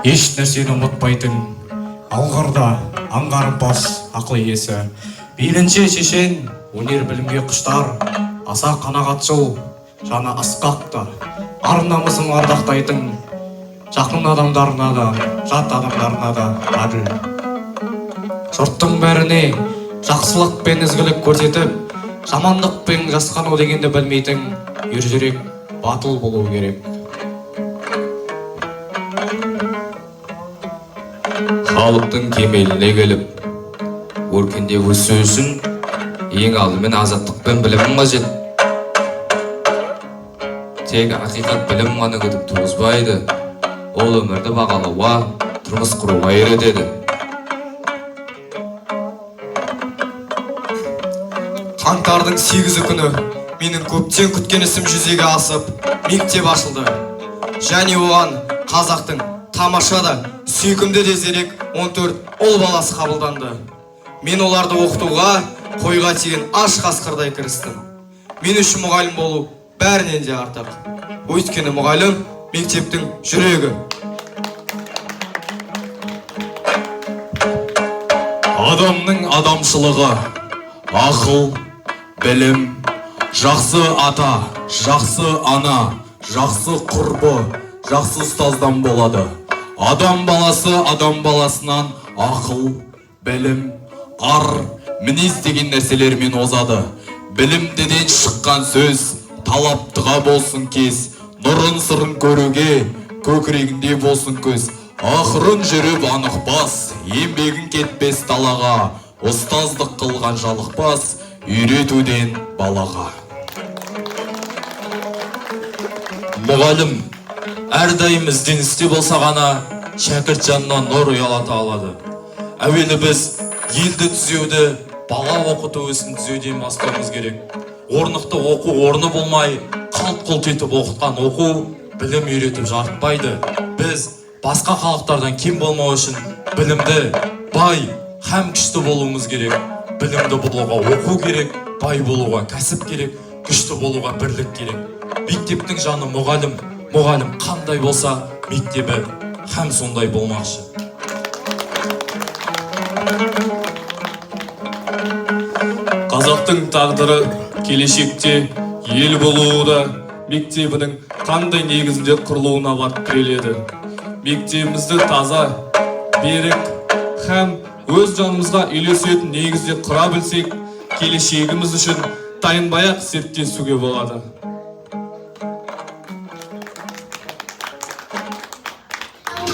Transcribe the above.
еш нәрсені ұмытпайтын, алғырда аңғарымпаз ақыл иесі. Мейлінше шешен, өнер білімге құштар, аса қанағатшыл, жаны асқақта, ар намысын ардақтайтын, жақын адамдарына да, жат адамдарына да әділ. Жұрттың бәріне жақсылық пен ізгілік көрсетіп, жамандық пен жасқану дегенді білмейтін ержүрек, батыл болу керек. Халықтың кемеліне келіп, өркендеп өсу үшін ең алдымен азаттық пен білім қажет. Тек ақиқат білім ғана күдік туғызбайды, ол өмірді бағалауға, тұрмыс құруға үйретеді. Қаңтардың 8 күні менің көптен күткен ісім жүзеге асып, мектеп ашылды. Және оған қазақтың тамаша да, сүйкімді де зерек 14 ұл баласы қабылданды. Мен оларды оқытуға, қойға тиген аш қасқырдай кірістім. Мен үшін мұғалім болу бәрінен де артық. Өйткені мұғалім мектептің жүрегі. Адамның адамшылығы, ақыл, білім, жақсы ата, жақсы ана, жақсы құрбы, жақсы ұстаздан болады. Адам баласы адам баласынан ақыл, білім, ар, мінез деген нәрселермен озады. Білімдіден шыққан сөз, талаптыға болсын кез, нұрын сырын көруге, көкірегінде болсын көз. Ақырын жүріп анықпас, еңбегін кетпес далаға, ұстаздық қылған жалықпас, үйретуден балаға. Мұғалім әрдайым ізденісте болса ғана шәкірт жанынан нұр ұялата алады. Әуелі біз елді түзеуді, бала оқыту ісін түзеуден бастауымыз керек. Орнықты оқу орны болмай, қалт-құлт етіп оқытқан оқу білім үйретіп жарытпайды. Біз басқа халықтардан кем болмау үшін білімді, бай һәм күшті болуымыз керек. Білімді болуға оқу керек, бай болуға кәсіп керек, күшті болуға бірлік керек. Мектептің жаны мұғалім, мұғалім қандай болса, мектебі һәм сондай болмақшы. Қазақтың тағдыры келешекте ел болуы мектебінің қандай негізінде құрылуына барып тіреледі. Мектебімізді таза, берік һәм өз жанымызға үйлесетін негізде құра білсек, келешегіміз үшін тайынбай-ақ серттесуге болады.